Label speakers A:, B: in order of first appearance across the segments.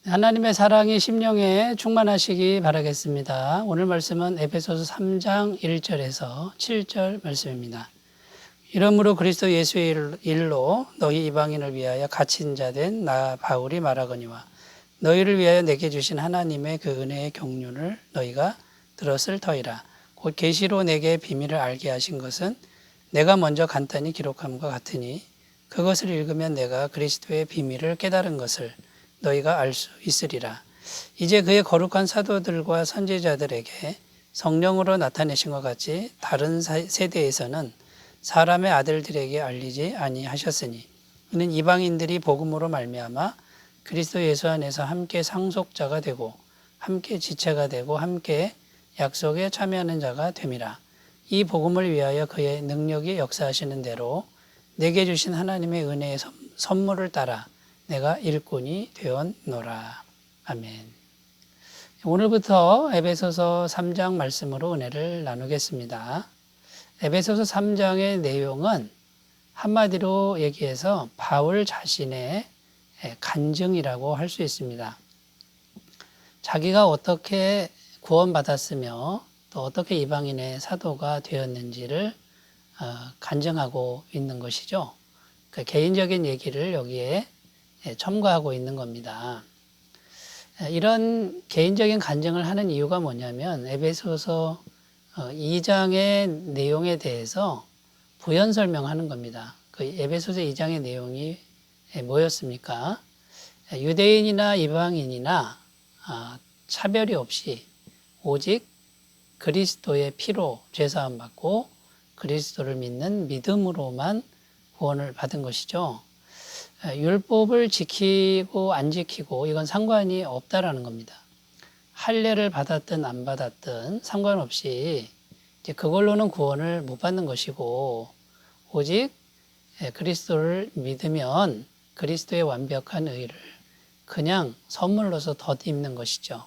A: 하나님의 사랑이 심령에 충만하시기 바라겠습니다. 오늘 말씀은 에베소서 3장 1절에서 7절 말씀입니다. 이러므로 그리스도 예수의 일로 너희 이방인을 위하여 갇힌 자 된 나 바울이 말하거니와 너희를 위하여 내게 주신 하나님의 그 은혜의 경륜을 너희가 들었을 터이라. 곧 계시로 내게 비밀을 알게 하신 것은 내가 먼저 간단히 기록함과 같으니 그것을 읽으면 내가 그리스도의 비밀을 깨달은 것을 너희가 알 수 있으리라. 이제 그의 거룩한 사도들과 선지자들에게 성령으로 나타내신 것 같이 다른 세대에서는 사람의 아들들에게 알리지 아니하셨으니 이는 이방인들이 복음으로 말미암아 그리스도 예수 안에서 함께 상속자가 되고 함께 지체가 되고 함께 약속에 참여하는 자가 됨이라. 이 복음을 위하여 그의 능력이 역사하시는 대로 내게 주신 하나님의 은혜의 선물을 따라 내가 일꾼이 되었노라. 아멘. 오늘부터 에베소서 3장 말씀으로 은혜를 나누겠습니다. 에베소서 3장의 내용은 한마디로 얘기해서 바울 자신의 간증이라고 할 수 있습니다. 자기가 어떻게 구원받았으며 또 어떻게 이방인의 사도가 되었는지를 간증하고 있는 것이죠. 그 개인적인 얘기를 여기에 첨가하고 있는 겁니다. 이런 개인적인 간증을 하는 이유가 뭐냐면 에베소서 2장의 내용에 대해서 부연 설명하는 겁니다. 그 에베소서 2장의 내용이 뭐였습니까? 유대인이나 이방인이나 차별이 없이 오직 그리스도의 피로 죄사함 받고 그리스도를 믿는 믿음으로만 구원을 받은 것이죠. 율법을 지키고 안 지키고 이건 상관이 없다라는 겁니다. 할례를 받았든 안 받았든 상관없이 이제 그걸로는 구원을 못 받는 것이고 오직 그리스도를 믿으면 그리스도의 완벽한 의를 그냥 선물로서 덧입는 것이죠.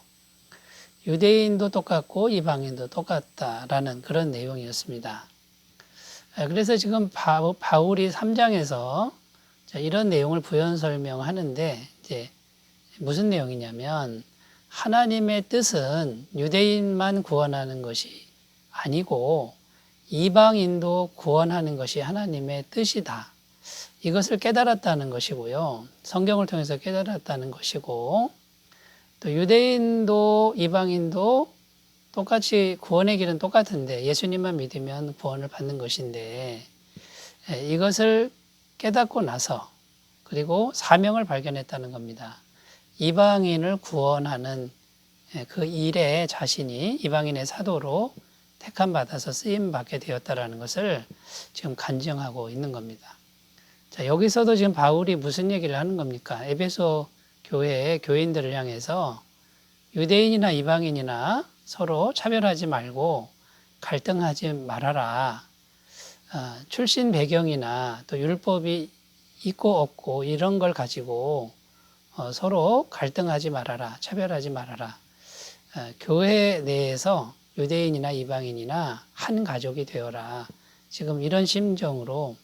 A: 유대인도 똑같고 이방인도 똑같다라는 그런 내용이었습니다. 그래서 지금 바울이 3장에서 이런 내용을 부연 설명하는데 이제 무슨 내용이냐면 하나님의 뜻은 유대인만 구원하는 것이 아니고 이방인도 구원하는 것이 하나님의 뜻이다. 이것을 깨달았다는 것이고요. 성경을 통해서 깨달았다는 것이고 또 유대인도 이방인도 똑같이 구원의 길은 똑같은데 예수님만 믿으면 구원을 받는 것인데 이것을 깨닫고 나서 그리고 사명을 발견했다는 겁니다. 이방인을 구원하는 그 일에 자신이 이방인의 사도로 택함 받아서 쓰임 받게 되었다라는 것을 지금 간증하고 있는 겁니다. 자, 여기서도 지금 바울이 무슨 얘기를 하는 겁니까? 에베소 교회의 교인들을 향해서 유대인이나 이방인이나 서로 차별하지 말고 갈등하지 말아라. 출신 배경이나 또 율법이 있고 없고 이런 걸 가지고 서로 갈등하지 말아라. 차별하지 말아라. 교회 내에서 유대인이나 이방인이나 한 가족이 되어라. 지금 이런 심정으로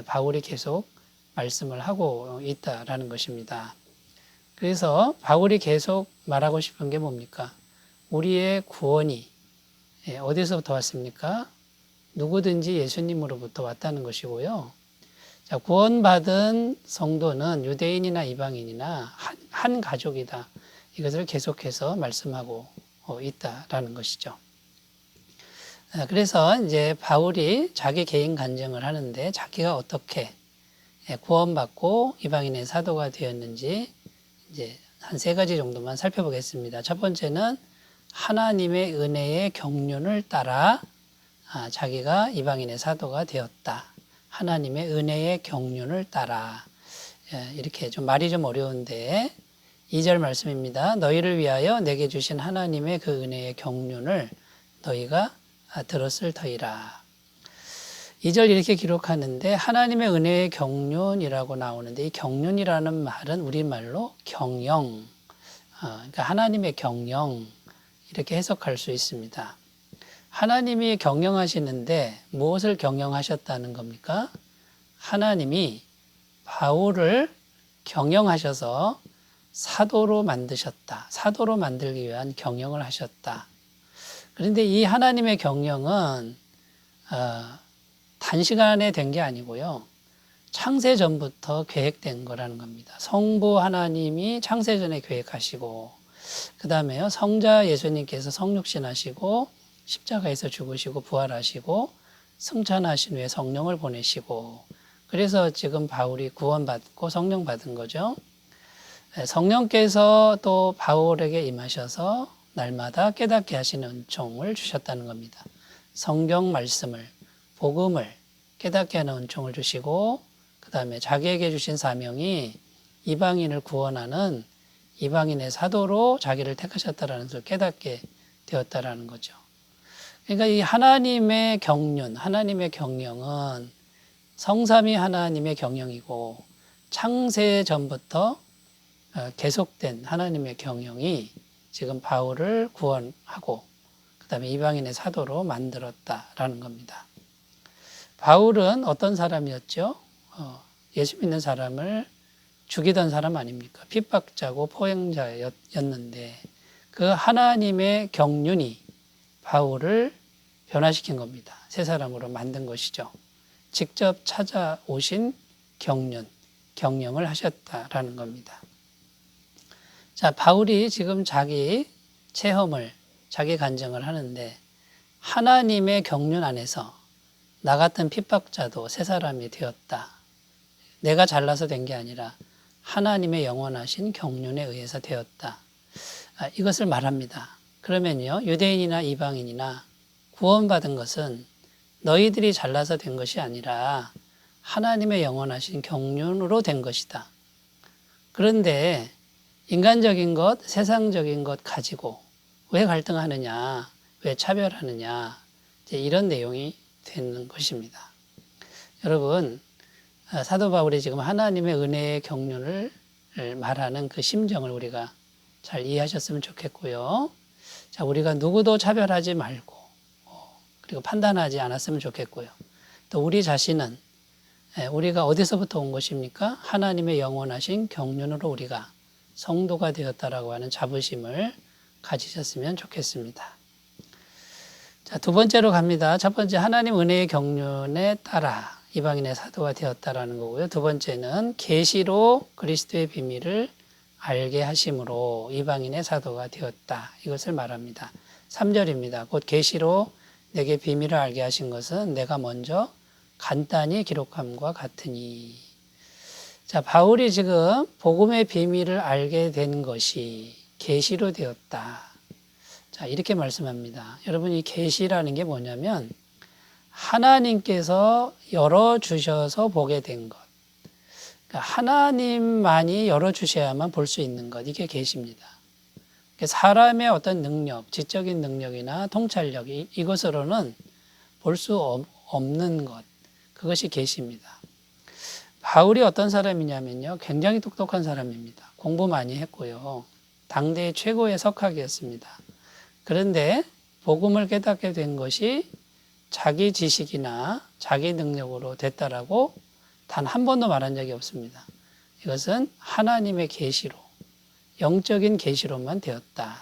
A: 바울이 계속 말씀을 하고 있다라는 것입니다. 그래서 바울이 계속 말하고 싶은 게 뭡니까? 우리의 구원이 어디서부터 왔습니까? 누구든지 예수님으로부터 왔다는 것이고요. 자, 구원받은 성도는 유대인이나 이방인이나 한 가족이다. 이것을 계속해서 말씀하고 있다라는 것이죠. 그래서 이제 바울이 자기 개인 간증을 하는데 자기가 어떻게 구원받고 이방인의 사도가 되었는지 이제 한 3가지 정도만 살펴보겠습니다. 첫 번째는 하나님의 은혜의 경륜을 따라 자기가 이방인의 사도가 되었다. 하나님의 은혜의 경륜을 따라 이렇게 좀 말이 좀 어려운데 2절 말씀입니다. 너희를 위하여 내게 주신 하나님의 그 은혜의 경륜을 너희가 들었을 터이라. 2절 이렇게 기록하는데 하나님의 은혜의 경륜이라고 나오는데 이 경륜이라는 말은 우리말로 경영, 그러니까 하나님의 경영 이렇게 해석할 수 있습니다. 하나님이 경영하시는데 무엇을 경영하셨다는 겁니까? 하나님이 바울을 경영하셔서 사도로 만드셨다. 사도로 만들기 위한 경영을 하셨다. 그런데 이 하나님의 경영은 단시간에 된 게 아니고요. 창세 전부터 계획된 거라는 겁니다. 성부 하나님이 창세 전에 계획하시고, 그 다음에요, 성자 예수님께서 성육신 하시고, 십자가에서 죽으시고, 부활하시고, 승천하신 후에 성령을 보내시고, 그래서 지금 바울이 구원받고 성령 받은 거죠. 성령께서 또 바울에게 임하셔서 날마다 깨닫게 하시는 은총을 주셨다는 겁니다. 성경 말씀을, 복음을 깨닫게 하는 은총을 주시고, 그 다음에 자기에게 주신 사명이 이방인을 구원하는 이방인의 사도로 자기를 택하셨다라는 것을 깨닫게 되었다라는 거죠. 그러니까 이 하나님의 경륜, 하나님의 경영은 성삼위 하나님의 경영이고, 창세 전부터 계속된 하나님의 경영이 지금 바울을 구원하고 그 다음에 이방인의 사도로 만들었다라는 겁니다. 바울은 어떤 사람이었죠? 예수 믿는 사람을 죽이던 사람 아닙니까? 핍박자고 포행자였는데 그 하나님의 경륜이 바울을 변화시킨 겁니다. 새 사람으로 만든 것이죠. 직접 찾아오신 경륜, 경영을 하셨다라는 겁니다. 자, 바울이 지금 자기 체험을, 자기 간증을 하는데 하나님의 경륜 안에서 나 같은 핍박자도 새 사람이 되었다. 내가 잘나서 된 게 아니라 하나님의 영원하신 경륜에 의해서 되었다. 이것을 말합니다. 그러면요, 유대인이나 이방인이나 구원받은 것은 너희들이 잘나서 된 것이 아니라 하나님의 영원하신 경륜으로 된 것이다. 그런데 인간적인 것, 세상적인 것 가지고 왜 갈등하느냐, 왜 차별하느냐, 이런 내용이 되는 것입니다. 여러분, 사도 바울이 지금 하나님의 은혜의 경륜을 말하는 그 심정을 우리가 잘 이해하셨으면 좋겠고요. 자, 우리가 누구도 차별하지 말고, 그리고 판단하지 않았으면 좋겠고요. 또 우리 자신은 우리가 어디서부터 온 것입니까? 하나님의 영원하신 경륜으로 우리가 성도가 되었다라고 하는 자부심을 가지셨으면 좋겠습니다. 자, 두 번째로 갑니다. 첫 번째, 하나님 은혜의 경륜에 따라 이방인의 사도가 되었다라는 거고요. 두 번째는 계시로 그리스도의 비밀을 알게 하심으로 이방인의 사도가 되었다. 이것을 말합니다. 3절입니다. 곧 계시로 내게 비밀을 알게 하신 것은 내가 먼저 간단히 기록함과 같으니. 자, 바울이 지금 복음의 비밀을 알게 된 것이 계시로 되었다. 자, 이렇게 말씀합니다. 여러분, 이 계시라는 게 뭐냐면 하나님께서 열어주셔서 보게 된 것. 그러니까 하나님만이 열어주셔야만 볼 수 있는 것. 이게 계시입니다. 사람의 어떤 능력, 지적인 능력이나 통찰력, 이것으로는 볼 수 없는 것. 그것이 계시입니다. 바울이 어떤 사람이냐면요, 굉장히 똑똑한 사람입니다. 공부 많이 했고요. 당대의 최고의 석학이었습니다. 그런데 복음을 깨닫게 된 것이 자기 지식이나 자기 능력으로 됐다라고 단 한 번도 말한 적이 없습니다. 이것은 하나님의 계시로, 영적인 계시로만 되었다.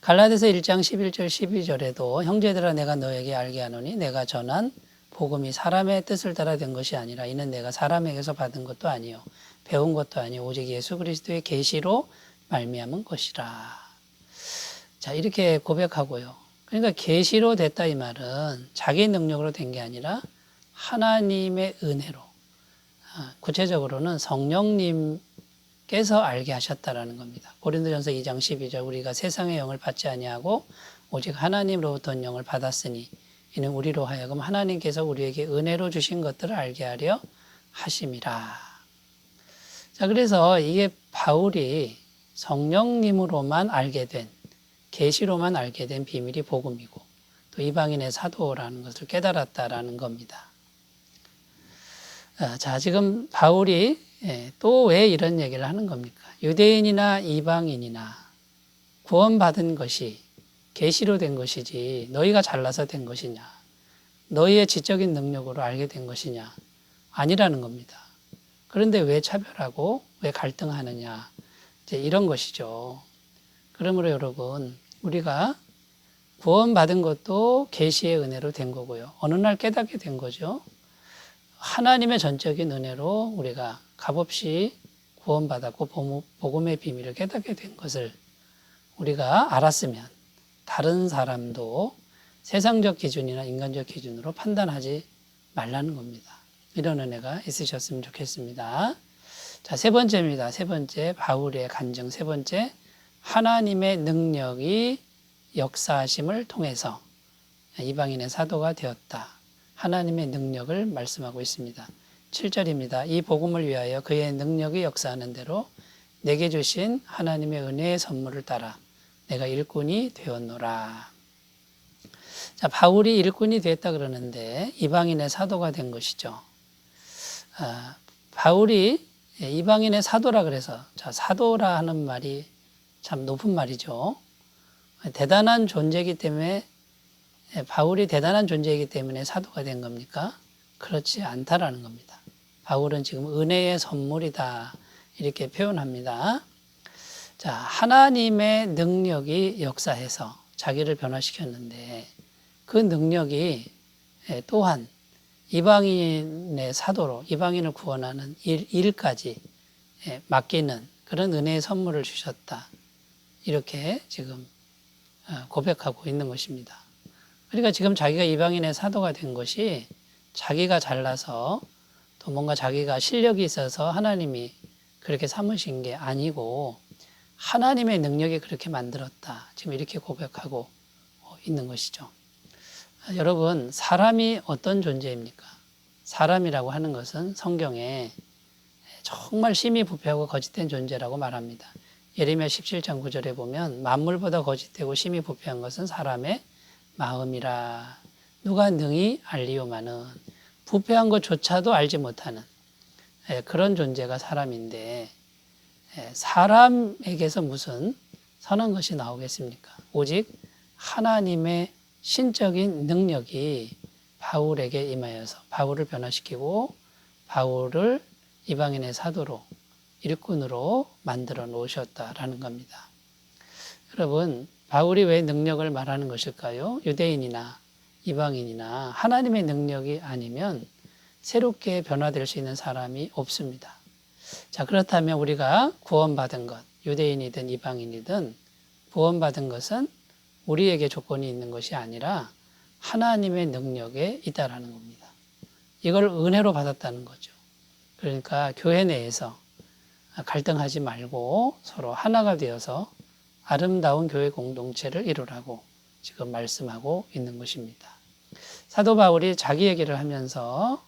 A: 갈라디아서 1장 11절 12절에도 형제들아 내가 너에게 알게 하노니 내가 전한 복음이 사람의 뜻을 따라 된 것이 아니라 이는 내가 사람에게서 받은 것도 아니요 배운 것도 아니요 오직 예수 그리스도의 계시로 말미암은 것이라. 자, 이렇게 고백하고요. 그러니까 계시로 됐다 이 말은 자기 능력으로 된 게 아니라 하나님의 은혜로, 구체적으로는 성령님께서 알게 하셨다라는 겁니다. 고린도전서 2장 12절 우리가 세상의 영을 받지 아니하고 오직 하나님으로부터 온 영을 받았으니 이는 우리로 하여금 하나님께서 우리에게 은혜로 주신 것들을 알게 하려 하심이라. 자, 그래서 이게 바울이 성령님으로만 알게 된, 계시로만 알게 된 비밀이 복음이고 또 이방인의 사도라는 것을 깨달았다라는 겁니다. 자, 지금 바울이 또 왜 이런 얘기를 하는 겁니까? 유대인이나 이방인이나 구원받은 것이 계시로 된 것이지 너희가 잘나서 된 것이냐, 너희의 지적인 능력으로 알게 된 것이냐, 아니라는 겁니다. 그런데 왜 차별하고 왜 갈등하느냐. 이제 이런 것이죠. 그러므로 여러분, 우리가 구원받은 것도 계시의 은혜로 된 거고요. 어느 날 깨닫게 된 거죠. 하나님의 전적인 은혜로 우리가 값없이 구원받았고 복음의 비밀을 깨닫게 된 것을 우리가 알았으면 다른 사람도 세상적 기준이나 인간적 기준으로 판단하지 말라는 겁니다. 이런 은혜가 있으셨으면 좋겠습니다. 자, 세 번째입니다. 세 번째, 바울의 간증. 세 번째, 하나님의 능력이 역사하심을 통해서 이방인의 사도가 되었다. 하나님의 능력을 말씀하고 있습니다. 7절입니다. 이 복음을 위하여 그의 능력이 역사하는 대로 내게 주신 하나님의 은혜의 선물을 따라 내가 일꾼이 되었노라. 자, 바울이 일꾼이 됐다 그러는데 이방인의 사도가 된 것이죠. 바울이 이방인의 사도라 그래서, 자, 사도라 하는 말이 참 높은 말이죠. 대단한 존재이기 때문에, 바울이 대단한 존재이기 때문에 사도가 된 겁니까? 그렇지 않다라는 겁니다. 바울은 지금 은혜의 선물이다 이렇게 표현합니다. 자, 하나님의 능력이 역사해서 자기를 변화시켰는데 그 능력이 또한 이방인의 사도로 이방인을 구원하는 일까지 맡기는 그런 은혜의 선물을 주셨다. 이렇게 지금 고백하고 있는 것입니다. 그러니까 지금 자기가 이방인의 사도가 된 것이 자기가 잘나서 또 뭔가 자기가 실력이 있어서 하나님이 그렇게 삼으신 게 아니고 하나님의 능력이 그렇게 만들었다. 지금 이렇게 고백하고 있는 것이죠. 여러분, 사람이 어떤 존재입니까? 사람이라고 하는 것은 성경에 정말 심히 부패하고 거짓된 존재라고 말합니다. 예레미야 17장 9절에 보면 만물보다 거짓되고 심히 부패한 것은 사람의 마음이라 누가 능히 알리오마는, 부패한 것조차도 알지 못하는 그런 존재가 사람인데 사람에게서 무슨 선한 것이 나오겠습니까? 오직 하나님의 신적인 능력이 바울에게 임하여서 바울을 변화시키고 바울을 이방인의 사도로 일꾼으로 만들어 놓으셨다라는 겁니다. 여러분, 바울이 왜 능력을 말하는 것일까요? 유대인이나 이방인이나 하나님의 능력이 아니면 새롭게 변화될 수 있는 사람이 없습니다. 자, 그렇다면 우리가 구원받은 것, 유대인이든 이방인이든 구원받은 것은 우리에게 조건이 있는 것이 아니라 하나님의 능력에 있다라는 겁니다. 이걸 은혜로 받았다는 거죠. 그러니까 교회 내에서 갈등하지 말고 서로 하나가 되어서 아름다운 교회 공동체를 이루라고 지금 말씀하고 있는 것입니다. 사도 바울이 자기 얘기를 하면서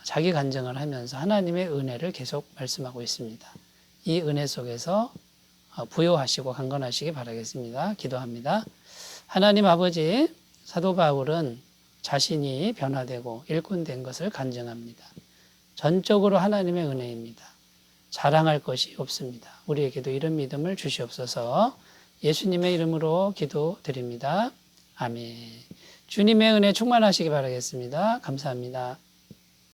A: 자기 간증을 하면서 하나님의 은혜를 계속 말씀하고 있습니다. 이 은혜 속에서 부요하시고 강건하시기 바라겠습니다. 기도합니다. 하나님 아버지, 사도 바울은 자신이 변화되고 일꾼된 것을 간증합니다. 전적으로 하나님의 은혜입니다. 자랑할 것이 없습니다. 우리에게도 이런 믿음을 주시옵소서. 예수님의 이름으로 기도드립니다. 아멘. 주님의 은혜 충만하시기 바라겠습니다. 감사합니다.